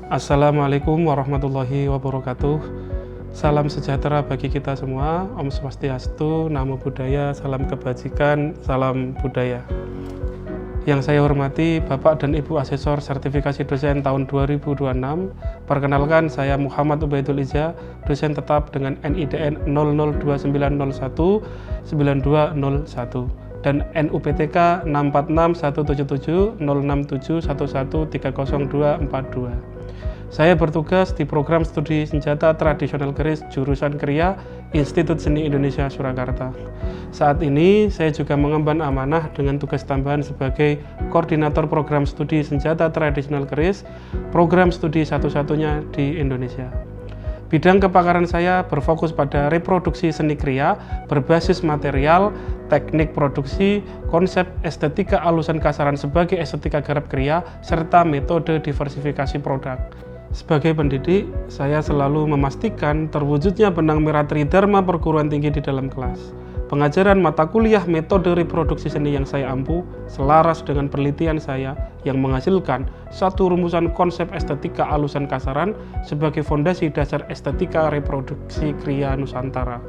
Assalamualaikum warahmatullahi wabarakatuh. Salam sejahtera bagi kita semua. Om Swastiastu, Namo Buddhaya, salam kebajikan, salam budaya. Yang saya hormati Bapak dan Ibu Asesor Sertifikasi Dosen tahun 2026. Perkenalkan, saya Muhammad Ubaidul Iza, dosen tetap dengan NIDN 0029919201 dan NUPTK 6461770671130242. Saya bertugas di program studi senjata tradisional keris jurusan Kriya Institut Seni Indonesia Surakarta. Saat ini saya juga mengemban amanah dengan tugas tambahan sebagai koordinator program studi senjata tradisional keris, program studi satu-satunya di Indonesia. Bidang kepakaran saya berfokus pada reproduksi seni kriya berbasis material, teknik produksi, konsep estetika alusan kasaran sebagai estetika garap kriya, serta metode diversifikasi produk. Sebagai pendidik, saya selalu memastikan terwujudnya benang merah tridharma perguruan tinggi di dalam kelas. Pengajaran mata kuliah metode reproduksi seni yang saya ampu selaras dengan penelitian saya yang menghasilkan satu rumusan konsep estetika alusan kasaran sebagai fondasi dasar estetika reproduksi kriya Nusantara.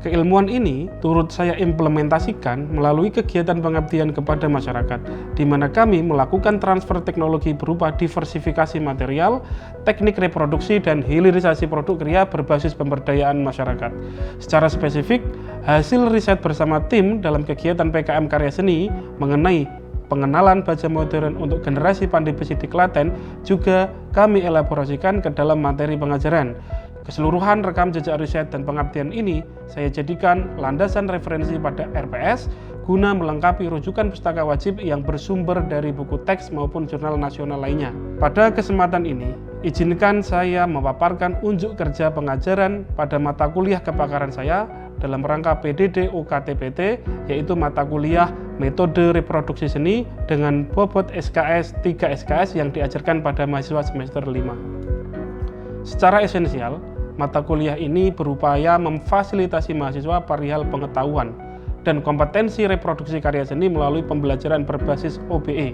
Keilmuan ini turut saya implementasikan melalui kegiatan pengabdian kepada masyarakat, di mana kami melakukan transfer teknologi berupa diversifikasi material, teknik reproduksi, dan hilirisasi produk kriya berbasis pemberdayaan masyarakat. Secara spesifik, hasil riset bersama tim dalam kegiatan PKM Karya Seni mengenai pengenalan baja modern untuk generasi pandai besi di Klaten juga kami elaborasikan ke dalam materi pengajaran. Keseluruhan rekam jejak riset dan pengabdian ini saya jadikan landasan referensi pada RPS guna melengkapi rujukan pustaka wajib yang bersumber dari buku teks maupun jurnal nasional lainnya. Pada kesempatan ini, izinkan saya memaparkan unjuk kerja pengajaran pada mata kuliah kepakaran saya dalam rangka PDD UKTPT, yaitu mata kuliah metode reproduksi seni dengan bobot SKS 3 SKS yang diajarkan pada mahasiswa semester 5. Secara esensial, mata kuliah ini berupaya memfasilitasi mahasiswa perihal pengetahuan dan kompetensi reproduksi karya seni melalui pembelajaran berbasis OBE.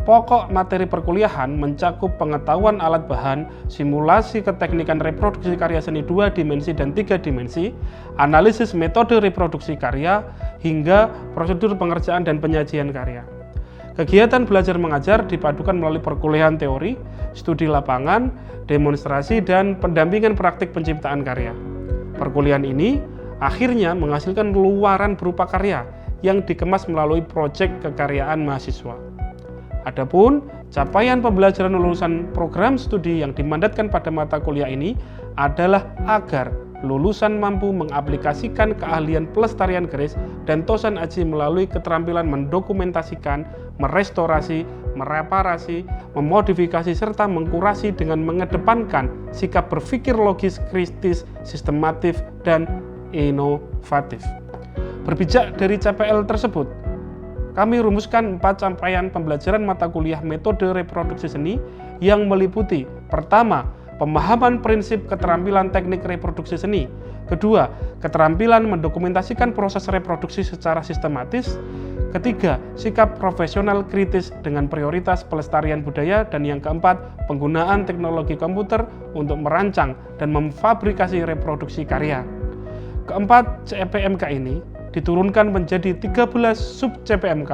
Pokok materi perkuliahan mencakup pengetahuan alat bahan, simulasi keteknikan reproduksi karya seni 2 dimensi dan 3 dimensi, analisis metode reproduksi karya, hingga prosedur pengerjaan dan penyajian karya. Kegiatan belajar mengajar dipadukan melalui perkuliahan teori, studi lapangan, demonstrasi, dan pendampingan praktik penciptaan karya. Perkuliahan ini akhirnya menghasilkan luaran berupa karya yang dikemas melalui proyek kekaryaan mahasiswa. Adapun capaian pembelajaran lulusan program studi yang dimandatkan pada mata kuliah ini adalah agar lulusan mampu mengaplikasikan keahlian pelestarian keris dan tosan aji melalui keterampilan mendokumentasikan, merestorasi, mereparasi, memodifikasi, serta mengkurasi dengan mengedepankan sikap berpikir logis, kritis, sistematif, dan inovatif. Berpijak dari CPL tersebut, kami rumuskan 4 capaian pembelajaran mata kuliah metode reproduksi seni yang meliputi: pertama, pemahaman prinsip keterampilan teknik reproduksi seni. Kedua, keterampilan mendokumentasikan proses reproduksi secara sistematis. Ketiga, sikap profesional kritis dengan prioritas pelestarian budaya. Dan yang keempat, penggunaan teknologi komputer untuk merancang dan memfabrikasi reproduksi karya. Keempat CPMK ini diturunkan menjadi 13 sub CPMK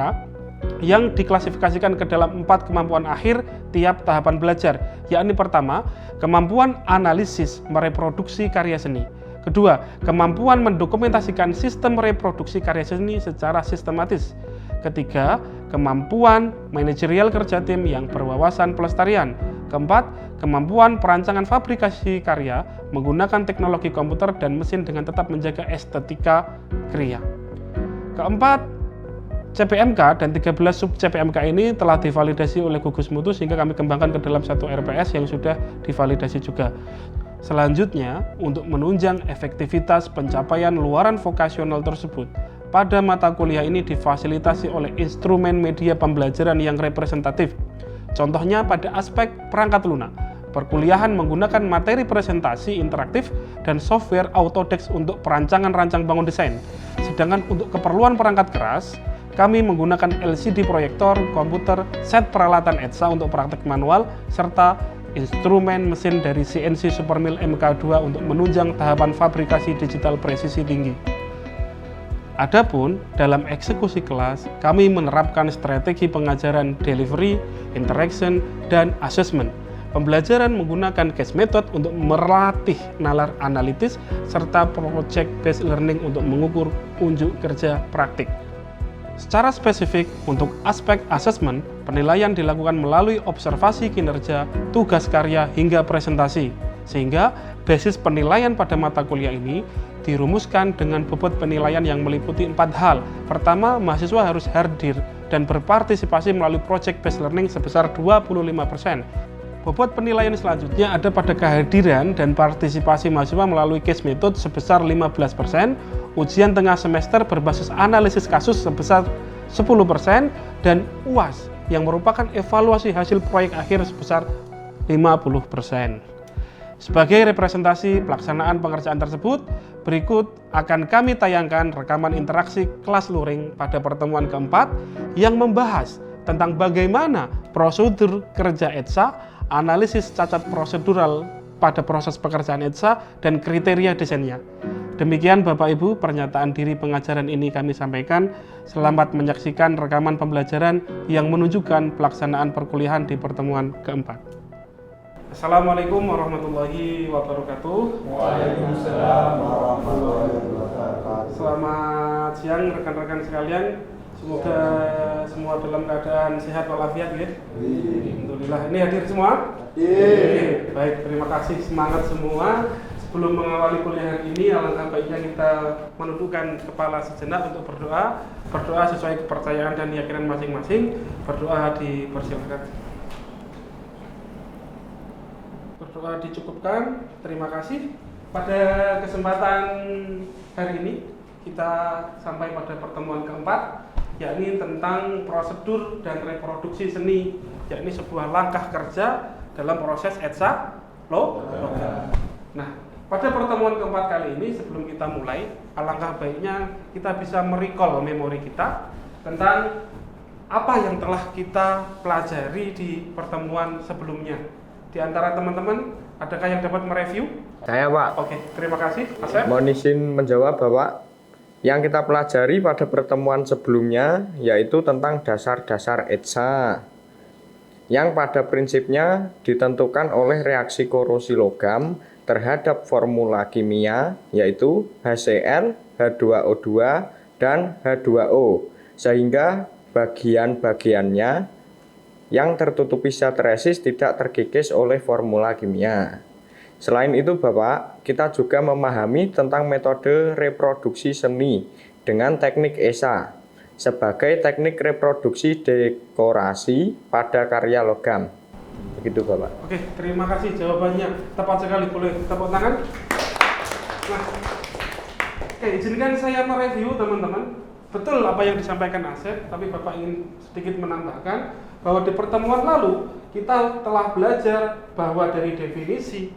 yang diklasifikasikan ke dalam 4 kemampuan akhir tiap tahapan belajar, yakni pertama, kemampuan analisis mereproduksi karya seni. Kedua, kemampuan mendokumentasikan sistem reproduksi karya seni secara sistematis. Ketiga, kemampuan manajerial kerja tim yang berwawasan pelestarian. Keempat, kemampuan perancangan fabrikasi karya menggunakan teknologi komputer dan mesin dengan tetap menjaga estetika kriya. Keempat, CPMK dan 13 sub CPMK ini telah divalidasi oleh Gugus Mutu sehingga kami kembangkan ke dalam satu RPS yang sudah divalidasi juga. Selanjutnya, untuk menunjang efektivitas pencapaian luaran vokasional tersebut, pada mata kuliah ini difasilitasi oleh instrumen media pembelajaran yang representatif. Contohnya pada aspek perangkat lunak, perkuliahan menggunakan materi presentasi interaktif dan software Autodesk untuk perancangan rancang bangun desain. Sedangkan untuk keperluan perangkat keras, kami menggunakan LCD proyektor, komputer, set peralatan ETSA untuk praktek manual, serta instrumen mesin dari CNC Supermill MK2 untuk menunjang tahapan fabrikasi digital presisi tinggi. Adapun dalam eksekusi kelas, kami menerapkan strategi pengajaran delivery, interaction, dan assessment. Pembelajaran menggunakan case method untuk melatih nalar analitis serta project based learning untuk mengukur unjuk kerja praktik. Secara spesifik, untuk aspek assessment, penilaian dilakukan melalui observasi kinerja, tugas karya, hingga presentasi. Sehingga basis penilaian pada mata kuliah ini dirumuskan dengan bobot penilaian yang meliputi 4 hal. Pertama, mahasiswa harus hadir dan berpartisipasi melalui project based learning sebesar 25%. Bobot penilaian selanjutnya ada pada kehadiran dan partisipasi mahasiswa melalui case method sebesar 15%, ujian tengah semester berbasis analisis kasus sebesar 10%, dan UAS yang merupakan evaluasi hasil proyek akhir sebesar 50%. Sebagai representasi pelaksanaan pengerjaan tersebut, berikut akan kami tayangkan rekaman interaksi kelas luring pada pertemuan keempat yang membahas tentang bagaimana prosedur kerja ETSA, analisis cacat prosedural pada proses pekerjaan ETSA, dan kriteria desainnya. Demikian Bapak Ibu, pernyataan diri pengajaran ini kami sampaikan. Selamat menyaksikan rekaman pembelajaran yang menunjukkan pelaksanaan perkuliahan di pertemuan keempat. Assalamualaikum warahmatullahi wabarakatuh. Waalaikumsalam warahmatullahi wabarakatuh. Selamat siang rekan-rekan sekalian. Semoga semua dalam keadaan sehat walafiat ya. Alhamdulillah. Ini hadir semua? Oke, baik, terima kasih, semangat semua. Sebelum mengawali kuliah hari ini, alangkah baiknya kita menundukkan kepala sejenak untuk berdoa. Berdoa sesuai kepercayaan dan keyakinan masing-masing. Berdoa dipersilakan. Berdoa dicukupkan. Terima kasih. Pada kesempatan hari ini kita sampai pada pertemuan keempat, yakni tentang prosedur dan reproduksi seni, yakni sebuah langkah kerja dalam proses ETSA logam. Nah, pada pertemuan keempat kali ini, sebelum kita mulai, alangkah baiknya kita bisa merecall memori kita tentang apa yang telah kita pelajari di pertemuan sebelumnya. Di antara teman-teman, adakah yang dapat mereview? Saya, Pak. Oke, terima kasih. Asep? Mohon izin menjawab, Bapak. Yang kita pelajari pada pertemuan sebelumnya yaitu tentang dasar-dasar ETSA, yang pada prinsipnya ditentukan oleh reaksi korosi logam terhadap formula kimia yaitu HCl, H2O2, dan H2O, sehingga bagian-bagiannya yang tertutupi zat resis tidak terkikis oleh formula kimia. Selain itu Bapak, kita juga memahami tentang metode reproduksi seni dengan teknik ESA sebagai teknik reproduksi dekorasi pada karya logam. Begitu Bapak. Oke, terima kasih jawabannya. Tepat sekali, boleh tepuk tangan. Nah, oke, izinkan saya mereview teman-teman. Betul apa yang disampaikan Asep, tapi Bapak ingin sedikit menambahkan bahwa di pertemuan lalu kita telah belajar bahwa dari definisi,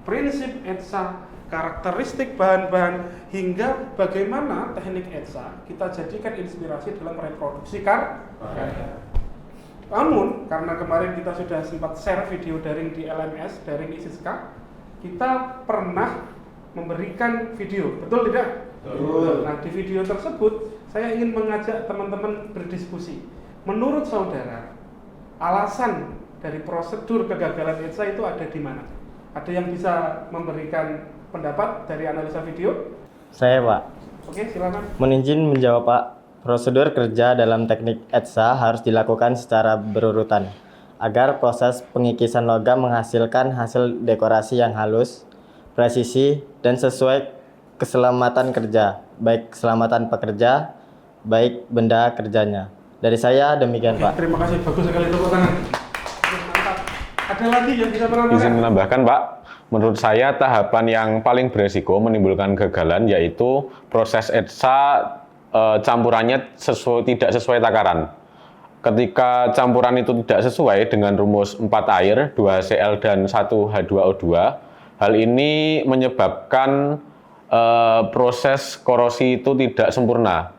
prinsip ETSA, karakteristik bahan-bahan, hingga bagaimana teknik ETSA kita jadikan inspirasi dalam reproduksi karya. Namun, karena kemarin kita sudah sempat share video daring di LMS, daring ISISKA, kita pernah memberikan video, betul tidak? Betul. Nah, di video tersebut, saya ingin mengajak teman-teman berdiskusi. Menurut saudara, alasan dari prosedur kegagalan ETSA itu ada di mana? Ada yang bisa memberikan pendapat dari analisa video? Saya, Pak. Oke, silakan. Mohon izin menjawab, Pak. Prosedur kerja dalam teknik ETSA harus dilakukan secara berurutan agar proses pengikisan logam menghasilkan hasil dekorasi yang halus, presisi, dan sesuai keselamatan kerja, baik keselamatan pekerja, baik benda kerjanya. Dari saya demikian, Oke, Pak. terima kasih, bagus sekali, tepuk tangan. Mantap. Ada lagi yang bisa menambahkan? Izin menambahkan, Pak. Menurut saya tahapan yang paling beresiko menimbulkan kegagalan yaitu proses ETSA campurannya tidak sesuai takaran. Ketika campuran itu tidak sesuai dengan rumus 4 air, 2 Cl dan 1 H2O2, hal ini menyebabkan proses korosi itu tidak sempurna,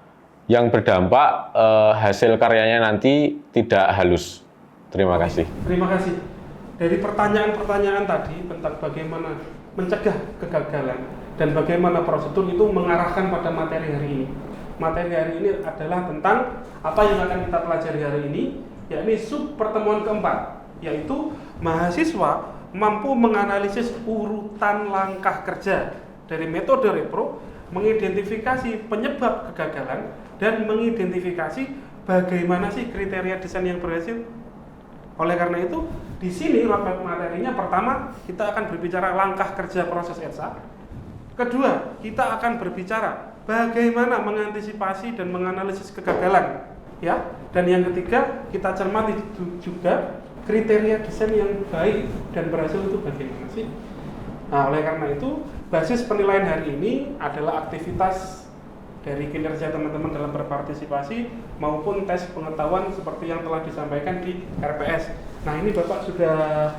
yang berdampak hasil karyanya nanti tidak halus. Terima kasih. Terima kasih. dari pertanyaan-pertanyaan tadi tentang bagaimana mencegah kegagalan dan bagaimana prosedur itu mengarahkan pada materi hari ini. Materi hari ini adalah tentang apa yang akan kita pelajari hari ini, yakni sub pertemuan keempat, yaitu mahasiswa mampu menganalisis urutan langkah kerja dari metode repro, mengidentifikasi penyebab kegagalan, dan mengidentifikasi bagaimana sih kriteria desain yang berhasil. Oleh karena itu, di sini roadmap materinya pertama kita akan berbicara langkah kerja proses ETSA. Kedua, kita akan berbicara bagaimana mengantisipasi dan menganalisis kegagalan, ya. Dan yang ketiga, kita cermati juga kriteria desain yang baik dan berhasil itu bagaimana sih. Nah, oleh karena itu, basis penilaian hari ini adalah aktivitas dari kinerja teman-teman dalam berpartisipasi maupun tes pengetahuan seperti yang telah disampaikan di RPS. Nah, ini Bapak sudah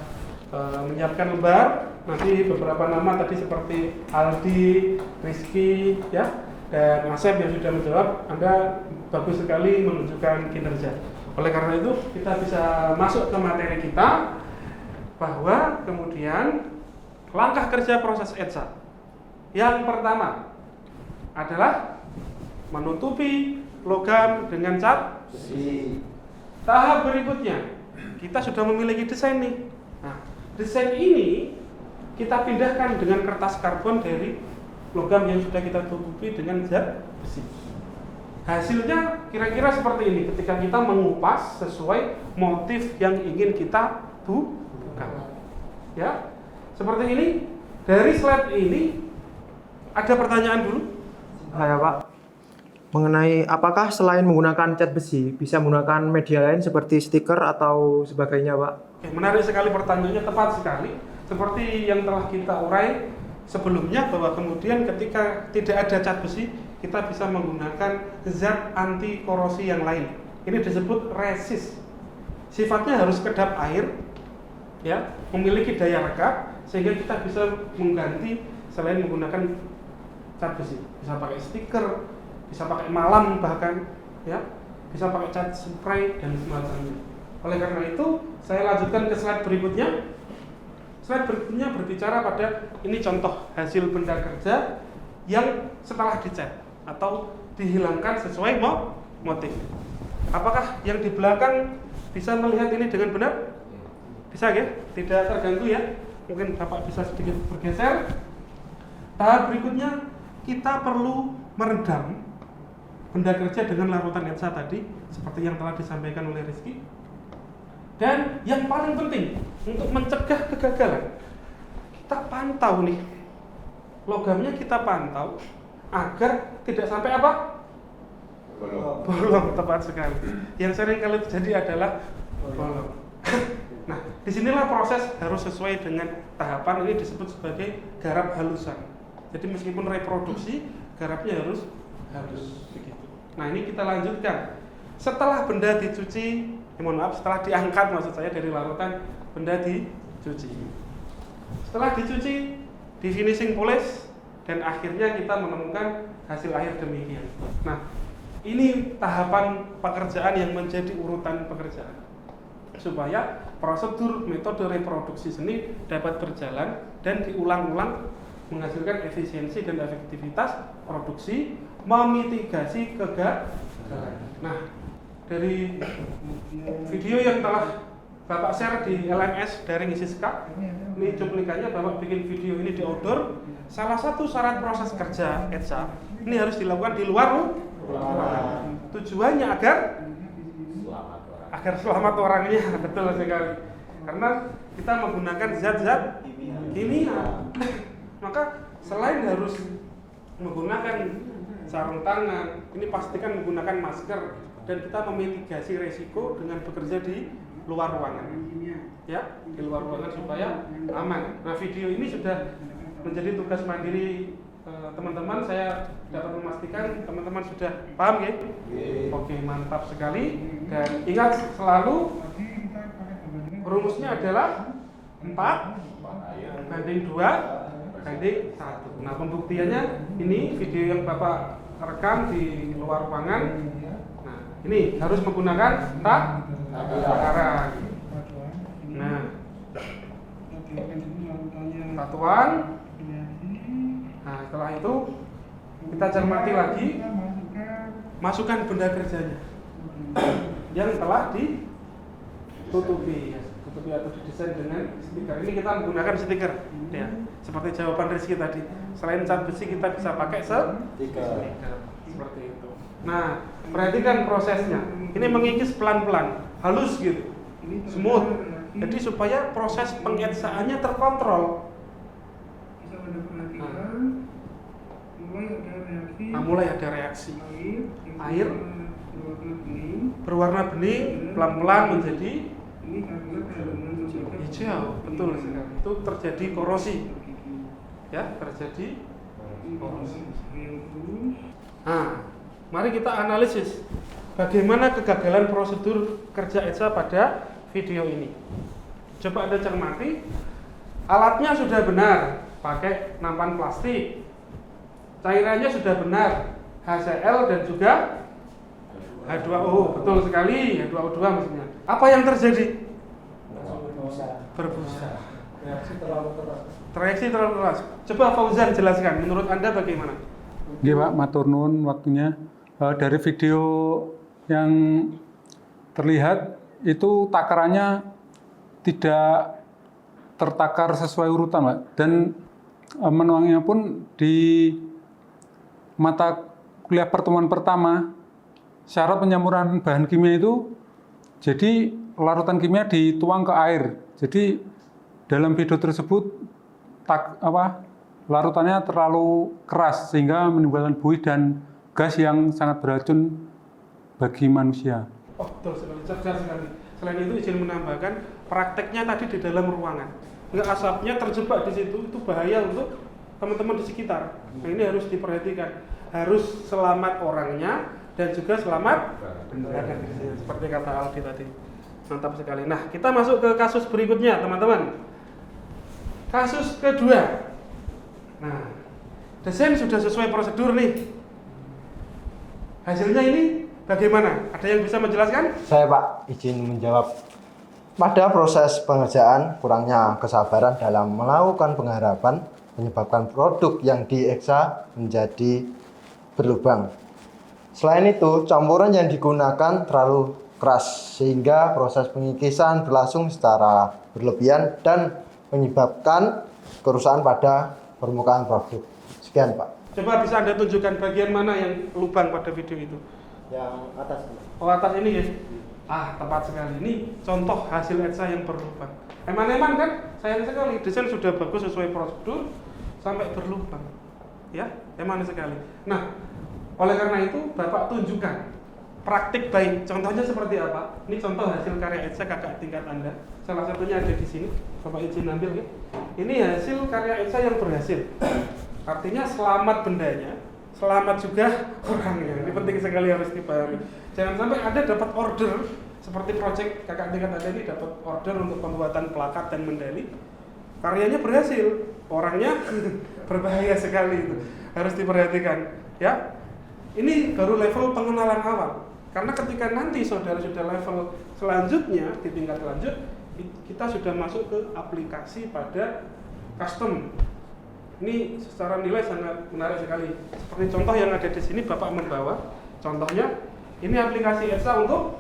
menyiapkan lembar. Nanti beberapa nama tadi seperti Aldi, Rizky, ya, dan Asep yang sudah menjawab. Anda bagus sekali menunjukkan kinerja. Oleh karena itu, kita bisa masuk ke materi kita bahwa kemudian langkah kerja proses ETSA. Yang pertama adalah menutupi logam dengan cat besi. Tahap berikutnya, kita sudah memiliki desain nih. Nah, desain ini kita pindahkan dengan kertas karbon dari logam yang sudah kita tutupi dengan zat besi. Hasilnya kira-kira seperti ini ketika kita mengupas sesuai motif yang ingin kita buka. Ya, seperti ini. Dari slide ini ada pertanyaan dulu. Ya Pak, mengenai apakah selain menggunakan cat besi bisa menggunakan media lain seperti stiker atau sebagainya Pak? Oke, menarik sekali pertanyaannya, tepat sekali. Seperti yang telah kita urai sebelumnya bahwa kemudian ketika tidak ada cat besi, kita bisa menggunakan zat anti korosi yang lain. Ini disebut resist. Sifatnya harus kedap air, ya, memiliki daya rekap sehingga kita bisa mengganti selain menggunakan cat besi. Bisa pakai stiker, bisa pakai malam bahkan, ya, bisa pakai cat spray dan semacamnya. Oleh karena itu, saya lanjutkan ke slide berikutnya. Slide berikutnya berbicara pada ini contoh hasil benda kerja yang setelah dicat atau dihilangkan sesuai motif. Apakah yang di belakang bisa melihat ini dengan benar? Bisa ya? Tidak terganggu ya? Mungkin Bapak bisa sedikit bergeser. Tahap berikutnya kita perlu meredam benda kerja dengan larutan ETSA tadi seperti yang telah disampaikan oleh Rizky. Dan yang paling penting untuk mencegah kegagalan, kita pantau nih logamnya, kita pantau agar tidak sampai apa? Bolong, tepat sekali. Yang sering kali terjadi adalah bolong. Nah, disinilah proses harus sesuai dengan tahapan, ini disebut sebagai garap halusan. Jadi meskipun reproduksi, garapnya harus halus begitu. Nah, ini kita lanjutkan. Setelah benda dicuci, mohon maaf, setelah diangkat maksud saya dari larutan, benda dicuci. Setelah dicuci, di finishing polish, dan akhirnya kita menemukan hasil akhir demikian. Nah, ini tahapan pekerjaan yang menjadi urutan pekerjaan supaya prosedur metode reproduksi seni dapat berjalan dan diulang-ulang menghasilkan efisiensi dan efektivitas produksi, memitigasi kegagalan. Nah, dari video yang telah Bapak share di LMS daring Siska, ini cuplikannya Bapak bikin video ini di outdoor. Salah satu syarat proses kerja ETSA ini harus dilakukan di luar ruangan. Tujuannya agar selamat orangnya, betul sekali. Karena kita menggunakan zat-zat kimia. Maka selain harus menggunakan sarung tangan, ini pastikan menggunakan masker dan kita memitigasi resiko dengan bekerja di luar ruangan, ya, di luar ruangan supaya aman. Nah, video ini sudah menjadi tugas mandiri teman-teman. Saya dapat memastikan teman-teman sudah paham ya? Oke, mantap sekali. Dan ingat selalu rumusnya adalah 4:2:1. Nah, pembuktiannya ini video yang Bapak rekam di luar ruangan. Nah, ini harus menggunakan takaran. Nah, Satuan. Nah, setelah itu kita cermati lagi, masukkan benda kerjanya yang telah ditutupi atau didesain dengan stiker. Ini kita menggunakan stiker, ya. Seperti jawaban Rizky tadi. Selain cat besi kita bisa pakai stiker. Seperti itu. Nah, perhatikan prosesnya. Ini mengikis pelan-pelan, halus gitu, smooth. Jadi supaya proses pengetsaannya terkontrol. Nah, mulai ada reaksi. Air berwarna bening pelan-pelan menjadi hijau. Betul sekali. Itu terjadi korosi. Ya, terjadi korosi. Nah, mari kita analisis bagaimana kegagalan prosedur kerja ETSA pada video ini. Coba Anda cermati, alatnya sudah benar, pakai nampan plastik. Cairannya sudah benar, HCl dan juga H2O, betul sekali, H2O2 maksudnya. Apa yang terjadi? Berbusa. Reaksi terlalu keras. Coba Fauzan jelaskan, menurut Anda bagaimana? Nggih Pak, matur nuwun waktunya. Dari video yang terlihat itu takarannya tidak tertakar sesuai urutan, Pak. Dan menuangnya pun di mata kuliah pertemuan pertama, syarat penyampuran bahan kimia itu jadi larutan kimia dituang ke air. Jadi dalam video tersebut larutannya terlalu keras sehingga menimbulkan buih dan gas yang sangat beracun bagi manusia. Oh, betul sekali, cerdas sekali. Selain itu izin menambahkan, prakteknya tadi di dalam ruangan. Enggak, asapnya terjebak di situ, itu bahaya untuk teman-teman di sekitar. Nah, ini harus diperhatikan. Harus selamat orangnya dan juga selamat benda kerjanya. Seperti kata Aldi tadi. Mantap sekali. Nah, kita masuk ke kasus berikutnya, teman-teman. Kasus kedua. Nah, desain sudah sesuai prosedur nih. Hasilnya ini bagaimana? Ada yang bisa menjelaskan? Saya Pak, izin menjawab. Pada proses pengerjaan, kurangnya kesabaran dalam melakukan pengharapan menyebabkan produk yang dieksa menjadi berlubang. Selain itu, campuran yang digunakan terlalu keras sehingga proses pengikisan berlangsung secara berlebihan dan menyebabkan kerusakan pada permukaan produk. Sekian Pak. Coba bisa Anda tunjukkan bagian mana yang lubang pada video itu? Yang atas. Oh, atas ini ya? Ah, tepat sekali. Ini contoh hasil ETSA yang berlubang. Eman-eman kan? Sayang sekali, desain sudah bagus sesuai prosedur sampai berlubang. Ya, eman sekali. Nah, oleh karena itu Bapak tunjukkan praktik baik. Contohnya seperti apa? Ini contoh hasil karya ETSA kakak tingkat Anda. Salah satunya ada di sini. Bapak izin ambil ya. Ini hasil karya ETSA yang berhasil. Artinya selamat bendanya, selamat juga orangnya. Ini penting sekali, harus dipahami. Jangan sampai Anda dapat order seperti proyek kakak tingkat Anda ini dapat order untuk pembuatan plakat dan medali. Karyanya berhasil, orangnya berbahaya sekali itu. Harus diperhatikan, ya. Ini baru level pengenalan awal. Karena ketika nanti saudara sudah level selanjutnya di tingkat lanjut, kita sudah masuk ke aplikasi pada custom. Ini secara nilai sangat menarik sekali. Seperti contoh yang ada di sini Bapak membawa. Contohnya ini aplikasi ETSA untuk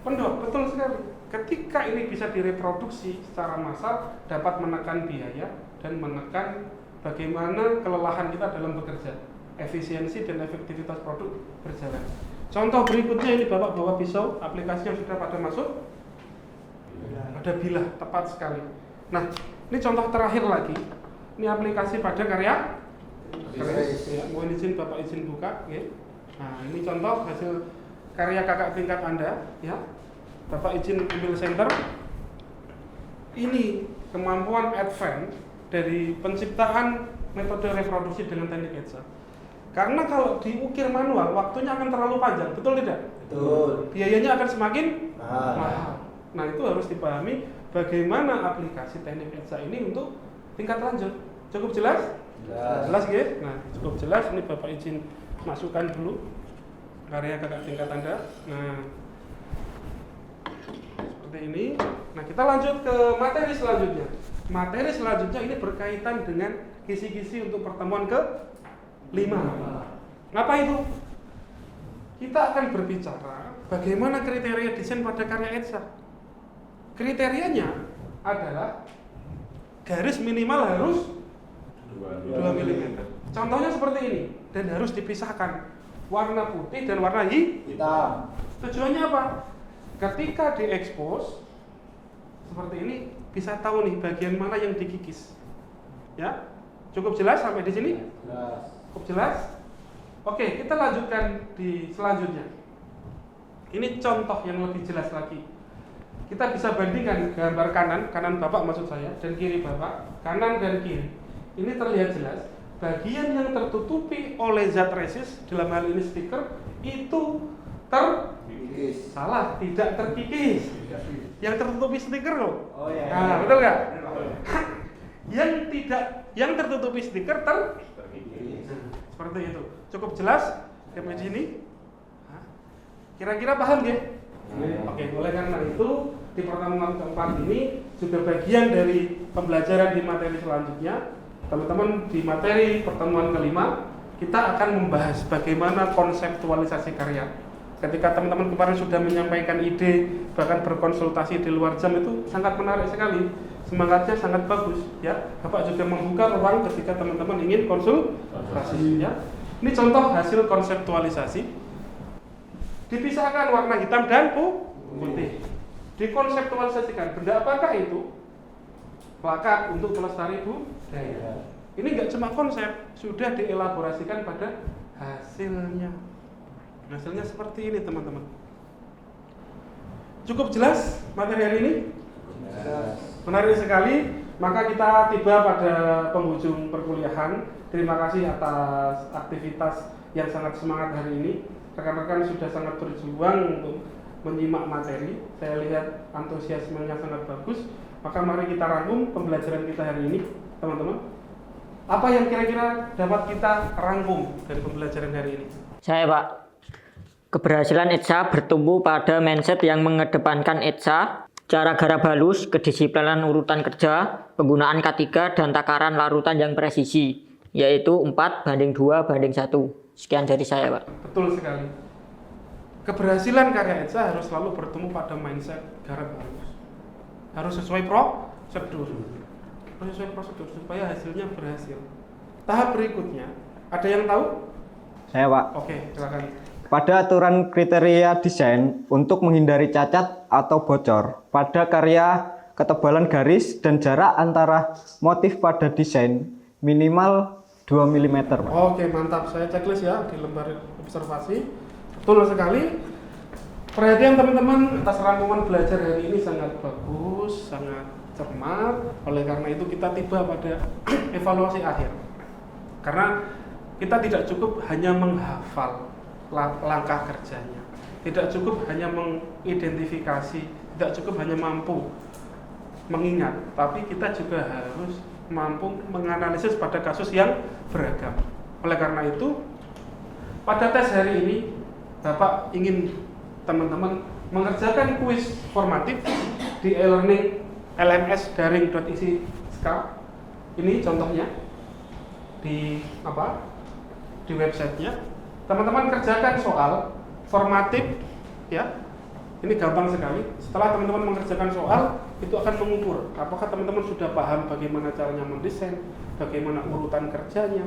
pendok. Betul sekali. Ketika ini bisa direproduksi secara massal, dapat menekan biaya dan menekan bagaimana kelelahan kita dalam bekerja. Efisiensi dan efektivitas produk berjalan. Contoh berikutnya ini Bapak bawa pisau, aplikasinya sudah pada masuk. Ada bilah, tepat sekali. Nah, ini contoh terakhir lagi. Ini aplikasi pada karya. Ya, mohon izin Bapak izin buka. Ya. Nah, ini contoh hasil karya kakak tingkat Anda. Ya, Bapak izin ambil center. Ini kemampuan advance dari penciptaan metode reproduksi dengan teknik ETSA. Karena kalau diukir manual, waktunya akan terlalu panjang, betul tidak? Betul. Biayanya akan semakin mahal. Nah, itu harus dipahami bagaimana aplikasi teknik ETSA ini untuk tingkat lanjut. Cukup jelas? Jelas ya? Nah, cukup jelas. Ini Bapak izin masukkan dulu karya kakak tingkat Anda. Nah, seperti seperti ini. Nah, kita lanjut ke materi selanjutnya. Materi selanjutnya ini berkaitan dengan kisi-kisi untuk pertemuan ke-5. Apa itu? Kita akan berbicara bagaimana kriteria desain pada karya ETSA. Kriterianya adalah garis minimal harus 2 mm. Contohnya seperti ini, dan harus dipisahkan warna putih dan warna hitam. Tujuannya apa? Ketika diekspos seperti ini, bisa tahu nih bagian mana yang dikikis. Ya, cukup jelas sampai di sini? Cukup jelas? Oke, kita lanjutkan di selanjutnya. Ini contoh yang lebih jelas lagi. Kita bisa bandingkan gambar kanan Bapak maksud saya, dan kiri Bapak, kanan dan kiri. Ini terlihat jelas, bagian yang tertutupi oleh zat resist, dalam hal ini stiker, itu terkikis. Salah, tidak terkikis. Yang tertutupi stiker loh. Nah, betul nggak? Yang tertutupi stiker terkikis. Seperti itu. Cukup jelas sampai di sini? Kira-kira paham ya? Oke, oleh karena itu di pertemuan keempat ini juga bagian dari pembelajaran di materi selanjutnya. Teman-teman, di materi pertemuan kelima kita akan membahas bagaimana konseptualisasi karya. Ketika teman-teman kemarin sudah menyampaikan ide, bahkan berkonsultasi di luar jam, itu sangat menarik sekali. Semangatnya sangat bagus ya. Bapak juga membuka ruang ketika teman-teman ingin konsultasi ya. Ini contoh hasil konseptualisasi. Dipisahkan warna hitam dan putih. Dikonseptualisasikan benda apakah itu? Plakat untuk pelestari budaya. Ini nggak cuma konsep, sudah dielaborasikan pada hasilnya. Hasilnya seperti ini teman-teman. Cukup jelas materi hari ini? Menarik sekali. Maka kita tiba pada penghujung perkuliahan. Terima kasih atas aktivitas yang sangat semangat hari ini. Rekan-rekan sudah sangat berjuang untuk menyimak materi. Saya lihat antusiasmenya sangat bagus. Maka mari kita rangkum pembelajaran kita hari ini, teman-teman. Apa yang kira-kira dapat kita rangkum dari pembelajaran hari ini? Saya, Pak. Keberhasilan ETSA bertumbuh pada mindset yang mengedepankan ETSA, cara garap halus, kedisiplinan urutan kerja, penggunaan K3 dan takaran larutan yang presisi, yaitu 4:2:1. Sekian dari saya, Pak. Betul sekali. Keberhasilan karya ETSA harus selalu bertumbuh pada mindset garap halus. Harus sesuai prosedur. Harus sesuai prosedur supaya hasilnya berhasil. Tahap berikutnya, ada yang tahu? Saya, Pak. Oke, silakan. Pada aturan kriteria desain untuk menghindari cacat atau bocor pada karya, ketebalan garis dan jarak antara motif pada desain minimal 2 mm. Pak. Oke, mantap. Saya checklist ya di lembar observasi. Betul sekali. Perhatian teman-teman atas rangkuman belajar hari ini sangat bagus, sangat cermat. Oleh karena itu kita tiba pada evaluasi akhir. Karena kita tidak cukup hanya menghafal langkah kerjanya, tidak cukup hanya mengidentifikasi, tidak cukup hanya mampu mengingat, tapi kita juga harus mampu menganalisis pada kasus yang beragam. Oleh karena itu, pada tes hari ini Bapak ingin teman-teman mengerjakan kuis formatif di e-learning lms-daring.isi.sk. Ini contohnya di websitenya. Teman-teman kerjakan soal formatif ya. Ini gampang sekali. Setelah teman-teman mengerjakan soal, itu akan mengukur apakah teman-teman sudah paham bagaimana caranya mendesain, bagaimana urutan kerjanya.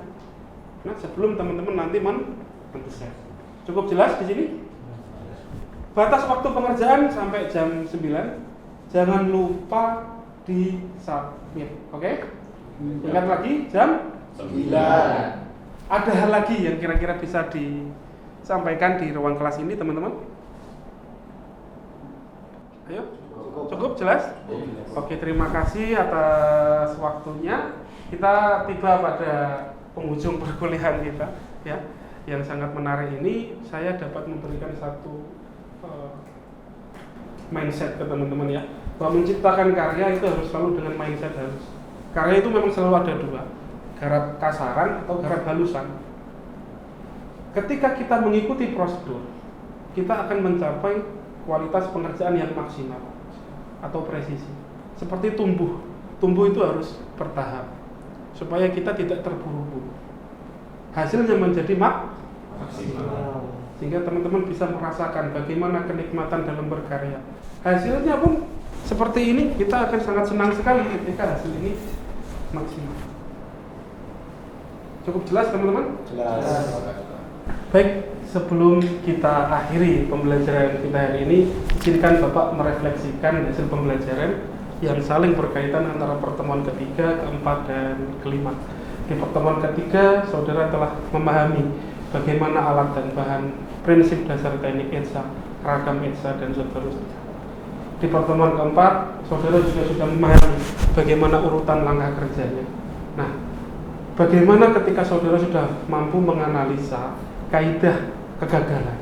Nah, sebelum teman-teman nanti mendesain. Cukup jelas di sini? Batas waktu pengerjaan sampai jam 9. Jangan lupa di submit. Oke? Ingat lagi jam 9. Ada hal lagi yang kira-kira bisa disampaikan di ruang kelas ini, teman-teman? Ayo, cukup jelas? Oke, terima kasih atas waktunya. Kita tiba pada penghujung perkuliahan kita, ya. Yang sangat menarik ini, saya dapat memberikan satu mindset ke teman-teman ya, bahwa menciptakan karya itu harus selalu dengan mindset harus. Karya itu memang selalu ada dua. Garap kasaran atau garap halusan. Ketika kita mengikuti prosedur, kita akan mencapai kualitas pengerjaan yang maksimal. atau presisi. Seperti tumbuh itu harus bertahap supaya kita tidak terburu-buru. Hasilnya menjadi maksimal. Sehingga teman-teman bisa merasakan bagaimana kenikmatan dalam berkarya. Hasilnya pun seperti ini, kita akan sangat senang sekali ketika hasil ini maksimal. Cukup jelas teman-teman? Jelas. Baik, sebelum kita akhiri pembelajaran kita hari ini, izinkan Bapak merefleksikan hasil pembelajaran yang saling berkaitan antara pertemuan ketiga, keempat, dan kelima. Di pertemuan ketiga, saudara telah memahami bagaimana alat dan bahan, prinsip dasar teknik ETSA, ragam ETSA, dan seterusnya. Di pertemuan keempat, saudara juga sudah memahami bagaimana urutan langkah kerjanya. Nah, bagaimana ketika saudara sudah mampu menganalisa kaidah kegagalan,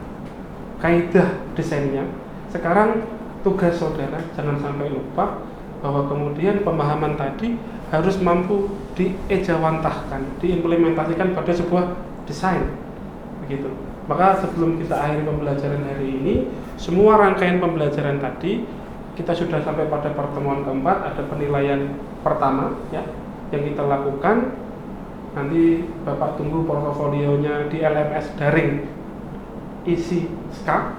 kaidah desainnya, sekarang tugas saudara jangan sampai lupa bahwa kemudian pemahaman tadi harus mampu diejawantahkan, diimplementasikan pada sebuah desain, begitu. Maka sebelum kita akhiri pembelajaran hari ini, semua rangkaian pembelajaran tadi kita sudah sampai pada pertemuan keempat, ada penilaian pertama ya yang kita lakukan. Nanti Bapak tunggu portofolionya di LMS daring isi SKA,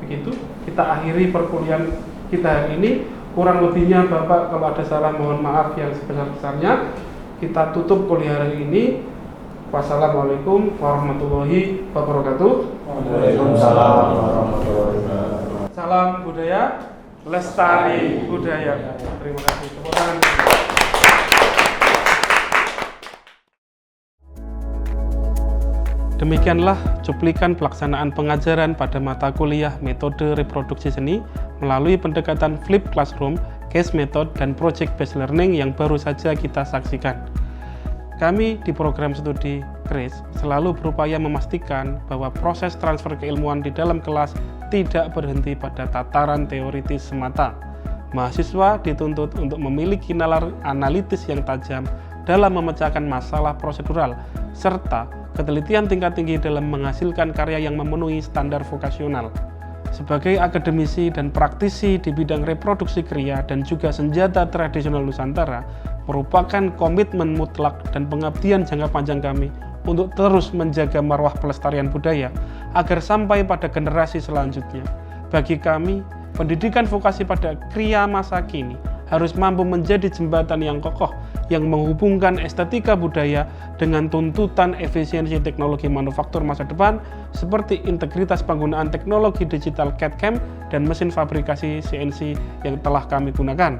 begitu. Kita akhiri perkuliahan kita hari ini. Kurang lebihnya Bapak kalau ada salah mohon maaf yang sebesar-besarnya. Kita tutup kuliah hari ini. Wassalamualaikum warahmatullahi wabarakatuh. Waalaikumsalam warahmatullahi wabarakatuh. Salam budaya, lestari budaya. Terima kasih. Tepuk tangan. Demikianlah cuplikan pelaksanaan pengajaran pada mata kuliah metode reproduksi seni melalui pendekatan flipped classroom, case method, dan project based learning yang baru saja kita saksikan. Kami di program studi KRIS selalu berupaya memastikan bahwa proses transfer keilmuan di dalam kelas tidak berhenti pada tataran teoritis semata. Mahasiswa dituntut untuk memiliki nalar analitis yang tajam dalam memecahkan masalah prosedural, serta ketelitian tingkat tinggi dalam menghasilkan karya yang memenuhi standar vokasional. Sebagai akademisi dan praktisi di bidang reproduksi kriya dan juga senjata tradisional Nusantara, merupakan komitmen mutlak dan pengabdian jangka panjang kami untuk terus menjaga marwah pelestarian budaya agar sampai pada generasi selanjutnya. Bagi kami, pendidikan vokasi pada kriya masa kini harus mampu menjadi jembatan yang kokoh yang menghubungkan estetika budaya dengan tuntutan efisiensi teknologi manufaktur masa depan seperti integritas penggunaan teknologi digital CAD/CAM dan mesin fabrikasi CNC yang telah kami gunakan.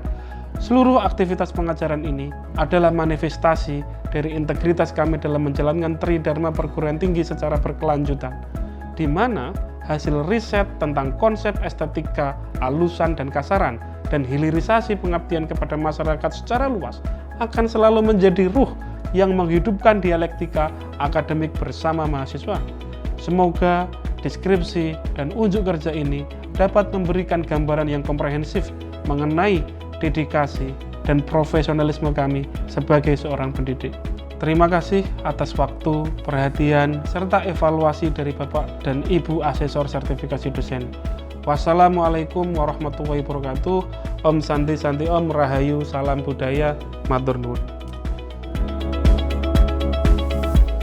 Seluruh aktivitas pengajaran ini adalah manifestasi dari integritas kami dalam menjalankan Tridharma perguruan tinggi secara berkelanjutan, di mana hasil riset tentang konsep estetika, alusan, dan kasaran, dan hilirisasi pengabdian kepada masyarakat secara luas akan selalu menjadi ruh yang menghidupkan dialektika akademik bersama mahasiswa. Semoga deskripsi dan unjuk kerja ini dapat memberikan gambaran yang komprehensif mengenai dedikasi dan profesionalisme kami sebagai seorang pendidik. Terima kasih atas waktu, perhatian, serta evaluasi dari Bapak dan Ibu Asesor Sertifikasi Dosen. Wassalamualaikum warahmatullahi wabarakatuh. Om Santi Santi Om Rahayu, salam budaya, matur nuwun.